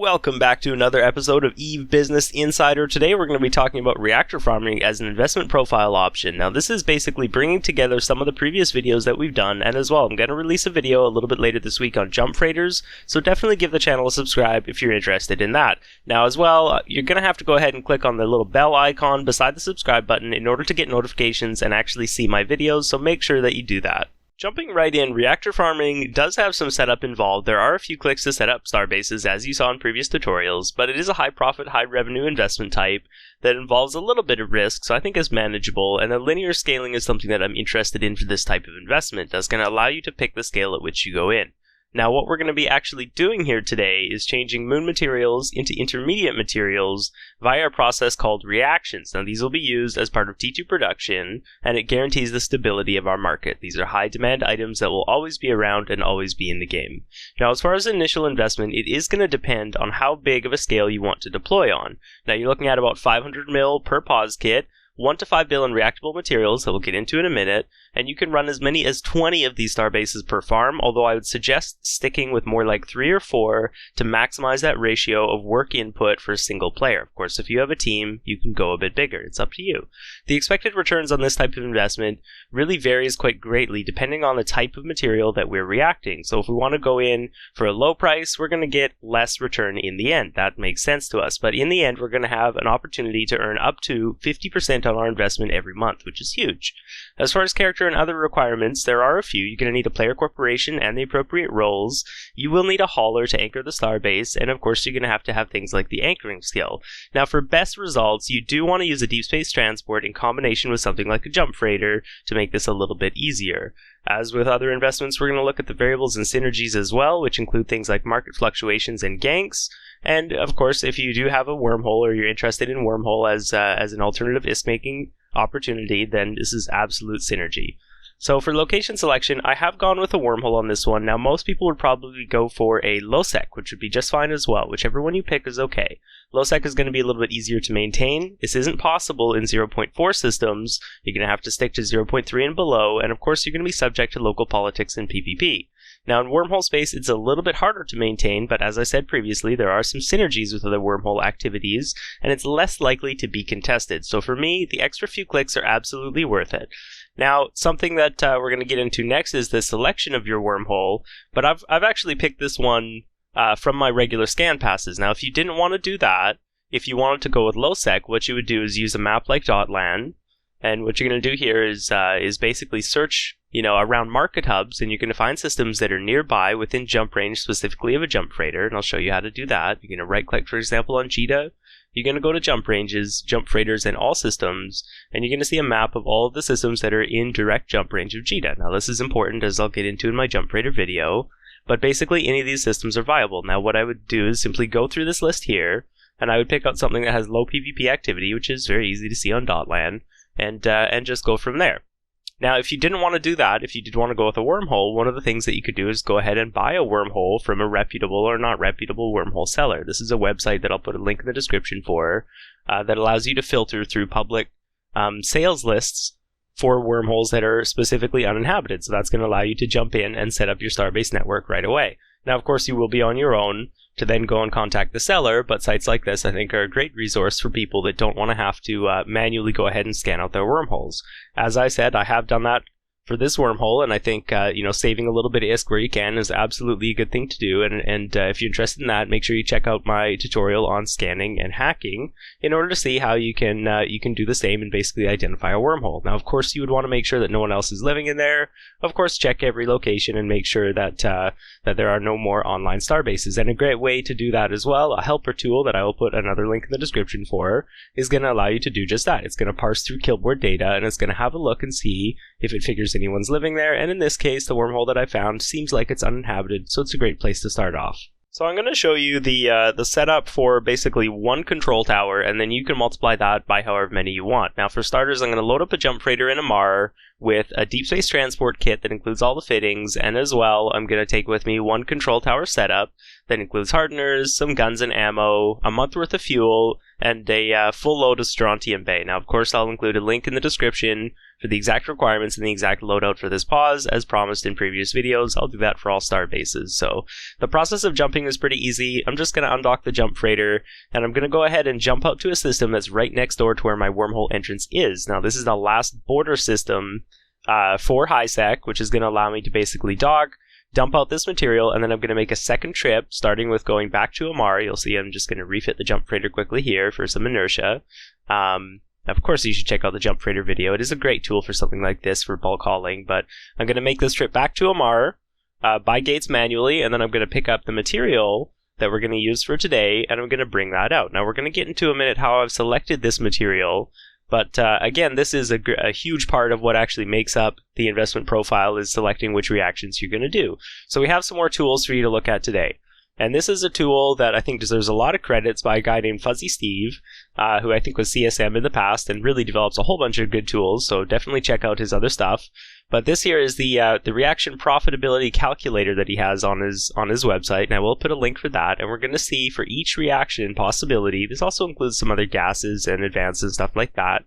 Welcome back to another episode of Eve Business Insider. Today we're going to be talking about reactor farming as an investment profile option. Now this is basically bringing together some of the previous videos that we've done, and as well I'm going to release a video a little bit later this week on jump freighters, so definitely give the channel a subscribe if you're interested in that. Now as well, you're going to have to go ahead and click on the little bell icon beside the subscribe button in order to get notifications and actually see my videos, so make sure that you do that. Jumping right in, reactor farming does have some setup involved. There are a few clicks to set up Starbases, as you saw in previous tutorials, but it is a high profit, high revenue investment type that involves a little bit of risk, so I think it's manageable, and the linear scaling is something that I'm interested in for this type of investment. That's going to allow you to pick the scale at which you go in. Now what we're going to be actually doing here today is changing moon materials into intermediate materials via a process called reactions. Now these will be used as part of T2 production, and it guarantees the stability of our market. These are high demand items that will always be around and always be in the game. Now as far as initial investment, it is going to depend on how big of a scale you want to deploy on. Now you're looking at about 500 mil per pause kit, 1 to 5 bill in reactable materials that we'll get into in a minute, and you can run as many as 20 of these Starbases per farm, although I would suggest sticking with more like 3 or 4 to maximize that ratio of work input for a single player. Of course, if you have a team, you can go a bit bigger. It's up to you. The expected returns on this type of investment really varies quite greatly depending on the type of material that we're reacting. So if we want to go in for a low price, we're going to get less return in the end. That makes sense to us. But in the end, we're going to have an opportunity to earn up to 50% on our investment every month, which is huge. As far as character and other requirements, there are a few. You're going to need a player corporation and the appropriate roles. You will need a hauler to anchor the Starbase, and of course you're going to have things like the anchoring skill. Now for best results, you do want to use a deep space transport in combination with something like a jump freighter to make this a little bit easier. As with other investments, we're going to look at the variables and synergies as well, which include things like market fluctuations and ganks. And of course, if you do have a wormhole or you're interested in wormhole as an alternative ISK-making opportunity, then this is absolute synergy. So for location selection, I have gone with a wormhole on this one. Now most people would probably go for a low-sec, which would be just fine as well. Whichever one you pick is okay. Low-sec is going to be a little bit easier to maintain. This isn't possible in 0.4 systems. You're going to have to stick to 0.3 and below, and of course you're going to be subject to local politics and PvP. Now in wormhole space, it's a little bit harder to maintain, but as I said previously, there are some synergies with other wormhole activities, and it's less likely to be contested. So for me, the extra few clicks are absolutely worth it. Now, something that we're going to get into next is the selection of your wormhole, but I've actually picked this one from my regular scan passes. Now, if you didn't want to do that, if you wanted to go with low-sec, what you would do is use a map like DOTLAN, and what you're going to do here is basically search, around market hubs, and you're going to find systems that are nearby within jump range, specifically of a jump freighter, and I'll show you how to do that. You're going to right-click, for example, on Cheetah. You're going to go to jump ranges, jump freighters, and all systems, and you're going to see a map of all of the systems that are in direct jump range of Cheetah. Now this is important, as I'll get into in my jump freighter video, but basically any of these systems are viable. Now what I would do is simply go through this list here, and I would pick out something that has low PvP activity, which is very easy to see on DOTLAN, and just go from there. Now, if you didn't want to do that, if you did want to go with a wormhole, one of the things that you could do is go ahead and buy a wormhole from a reputable or not reputable wormhole seller. This is a website that I'll put a link in the description for that allows you to filter through public sales lists for wormholes that are specifically uninhabited. So that's going to allow you to jump in and set up your Starbase network right away. Now, of course, you will be on your own to then go and contact the seller, but sites like this I think are a great resource for people that don't want to have to manually go ahead and scan out their wormholes. As I said, I have done that for this wormhole, and I think saving a little bit of ISK where you can is absolutely a good thing to do, and if you're interested in that, make sure you check out my tutorial on scanning and hacking in order to see how you can do the same and basically identify a wormhole. Now of course you would want to make sure that no one else is living in there. Of course check every location and make sure that there are no more online Starbases, and a great way to do that as well, a helper tool that I will put another link in the description for, is going to allow you to do just that. It's going to parse through killboard data, and it's going to have a look and see if it figures anyone's living there, and in this case the wormhole that I found seems like it's uninhabited, so it's a great place to start off. So I'm going to show you the setup for basically one control tower, and then you can multiply that by however many you want. Now for starters, I'm going to load up a jump freighter in a Mar with a deep space transport kit that includes all the fittings, and as well, I'm going to take with me one control tower setup that includes hardeners, some guns and ammo, a month worth of fuel, and a full load of strontium bay. Now, of course, I'll include a link in the description for the exact requirements and the exact loadout for this pause, as promised in previous videos. I'll do that for all Starbases. So the process of jumping is pretty easy. I'm just going to undock the jump freighter, and I'm going to go ahead and jump out to a system that's right next door to where my wormhole entrance is. Now, this is the last border system for HiSec, which is going to allow me to basically dock, dump out this material, and then I'm going to make a second trip, starting with going back to Amara. You'll see I'm just going to refit the jump freighter quickly here for some inertia. Of course, you should check out the jump freighter video. It is a great tool for something like this for bulk hauling, but I'm going to make this trip back to Amara, buy gates manually, and then I'm going to pick up the material that we're going to use for today, and I'm going to bring that out. Now, we're going to get into a minute how I've selected this material, but again, this is a huge part of what actually makes up the investment profile, is selecting which reactions you're going to do. So we have some more tools for you to look at today. And this is a tool that I think deserves a lot of credits by a guy named Fuzzy Steve, who I think was CSM in the past and really develops a whole bunch of good tools, so definitely check out his other stuff. But this here is the reaction profitability calculator that he has on his website, and I will put a link for that, and we're going to see for each reaction possibility. This also includes some other gases and advances and stuff like that.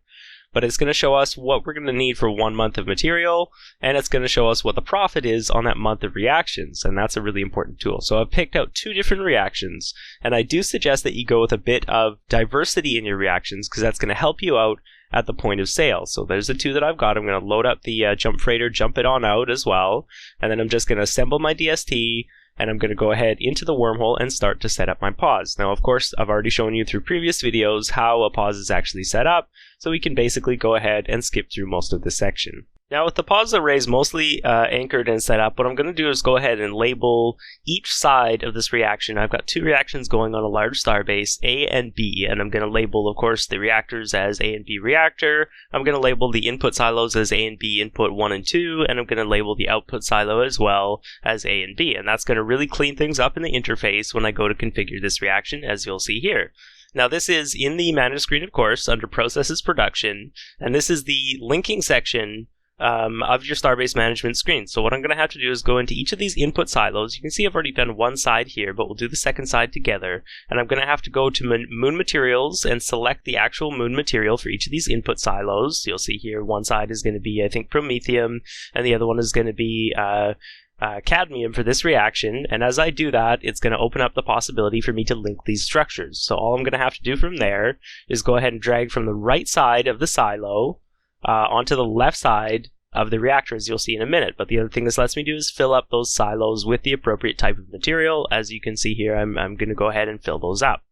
But it's going to show us what we're going to need for 1 month of material, and it's going to show us what the profit is on that month of reactions, and that's a really important tool. So I've picked out 2 different reactions, and I do suggest that you go with a bit of diversity in your reactions, because that's going to help you out at the point of sale. So there's the 2 that I've got. I'm going to load up the jump freighter, jump it on out as well, and then I'm just going to assemble my DST, and I'm going to go ahead into the wormhole and start to set up my pause. Now, of course, I've already shown you through previous videos how a pause is actually set up, so we can basically go ahead and skip through most of this section. Now, with the pause arrays mostly anchored and set up, what I'm going to do is go ahead and label each side of this reaction. I've got 2 reactions going on a large starbase, A and B, and I'm going to label, of course, the reactors as A and B reactor. I'm going to label the input silos as A and B input 1 and 2, and I'm going to label the output silo as well as A and B, and that's going to really clean things up in the interface when I go to configure this reaction, as you'll see here. Now, this is in the manage screen, of course, under Processes Production, and this is the linking section of your Starbase management screen. So what I'm going to have to do is go into each of these input silos. You can see I've already done one side here, but we'll do the second side together. And I'm going to have to go to Moon Materials and select the actual Moon material for each of these input silos. You'll see here one side is going to be, I think, Promethium, and the other one is going to be cadmium for this reaction. And as I do that, it's going to open up the possibility for me to link these structures. So all I'm going to have to do from there is go ahead and drag from the right side of the silo onto the left side of the reactor, as you'll see in a minute. But the other thing this lets me do is fill up those silos with the appropriate type of material. As you can see here, I'm going to go ahead and fill those up.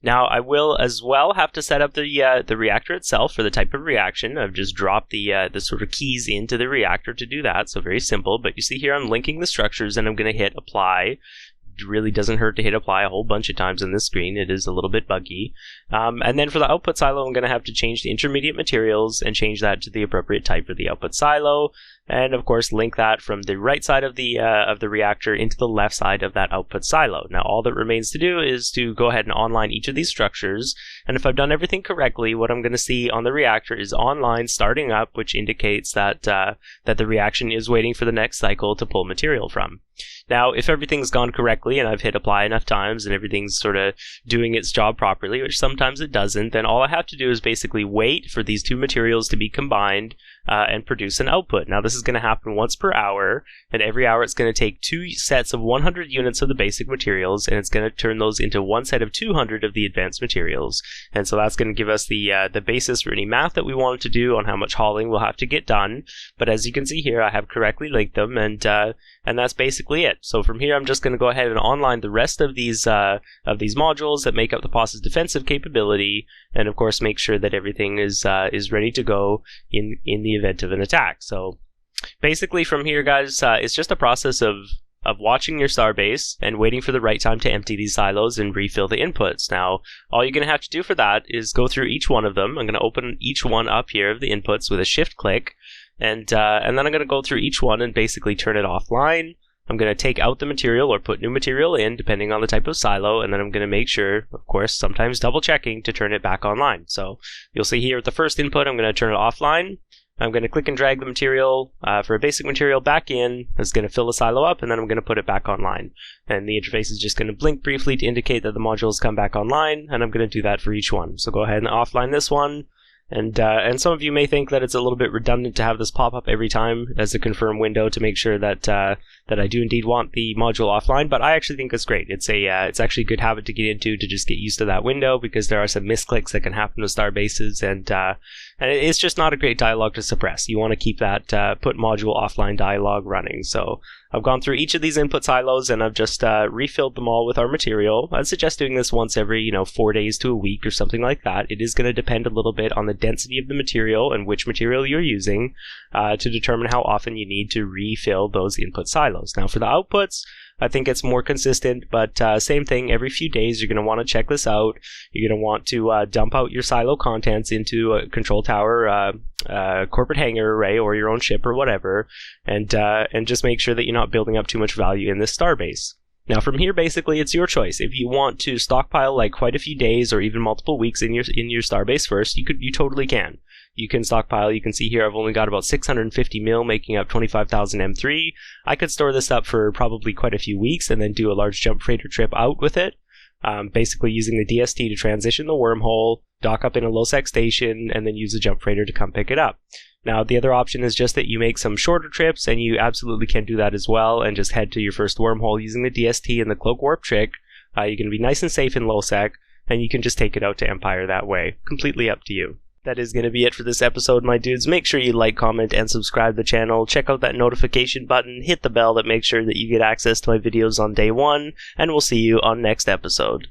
Now, I will as well have to set up the reactor itself for the type of reaction. I've just dropped the sort of keys into the reactor to do that, so very simple. But you see here I'm linking the structures, and I'm going to hit apply. It really doesn't hurt to hit apply a whole bunch of times on this screen. It is a little bit buggy. And then for the output silo, I'm going to have to change the intermediate materials and change that to the appropriate type for the output silo. And of course, link that from the right side of the reactor into the left side of that output silo. Now, all that remains to do is to go ahead and online each of these structures. And if I've done everything correctly, what I'm going to see on the reactor is online starting up, which indicates that the reaction is waiting for the next cycle to pull material from. Now, if everything's gone correctly and I've hit apply enough times and everything's sort of doing its job properly, which sometimes it doesn't, then all I have to do is basically wait for these 2 materials to be combined and produce an output. Now, this is going to happen once per hour, and every hour it's going to take 2 sets of 100 units of the basic materials, and it's going to turn those into 1 set of 200 of the advanced materials. And so that's going to give us the basis for any math that we wanted to do on how much hauling we'll have to get done. But as you can see here, I have correctly linked them, and that's basically it. So from here, I'm just going to go ahead and online the rest of these modules that make up the POS's defensive capability, and of course make sure that everything is ready to go in the event of an attack. So basically from here, guys, it's just a process of watching your Starbase and waiting for the right time to empty these silos and refill the inputs. Now, all you're going to have to do for that is go through each one of them. I'm going to open each one up here of the inputs with a shift click, and then I'm going to go through each one and basically turn it offline. I'm going to take out the material or put new material in, depending on the type of silo, and then I'm going to make sure, of course, sometimes double checking to turn it back online. So you'll see here at the first input, I'm going to turn it offline. I'm going to click and drag the material for a basic material back in. It's going to fill the silo up, and then I'm going to put it back online. And the interface is just going to blink briefly to indicate that the module has come back online, and I'm going to do that for each one. So go ahead and offline this one. And some of you may think that it's a little bit redundant to have this pop up every time as a confirm window to make sure that that I do indeed want the module offline, but I actually think it's great. It's actually a good habit to get into, to just get used to that window, because there are some misclicks that can happen with Starbases, and it's just not a great dialog to suppress. You want to keep that put module offline dialog running. So I've gone through each of these input silos and I've just refilled them all with our material. I'd suggest doing this once every 4 days to a week or something like that. It is going to depend a little bit on the density of the material and which material you're using to determine how often you need to refill those input silos. Now for the outputs, I think it's more consistent, but same thing, every few days you're going to want to check this out. You're going to want to dump out your silo contents into a control tower, corporate hangar array, or your own ship or whatever, and just make sure that you're not building up too much value in this Starbase. Now from here, basically, it's your choice. If you want to stockpile like quite a few days or even multiple weeks in your Starbase first, you totally can. You can stockpile. You can see here I've only got about 650 mil, making up 25,000 M3. I could store this up for probably quite a few weeks and then do a large jump freighter trip out with it. Basically using the DST to transition the wormhole, dock up in a low-sec station, and then use the jump freighter to come pick it up. Now, the other option is just that you make some shorter trips, and you absolutely can do that as well, and just head to your first wormhole using the DST and the cloak warp trick. You're going to be nice and safe in low-sec, and you can just take it out to Empire that way. Completely up to you. That is going to be it for this episode, my dudes. Make sure you like, comment, and subscribe to the channel. Check out that notification button. Hit the bell that makes sure that you get access to my videos on day one. And we'll see you on next episode.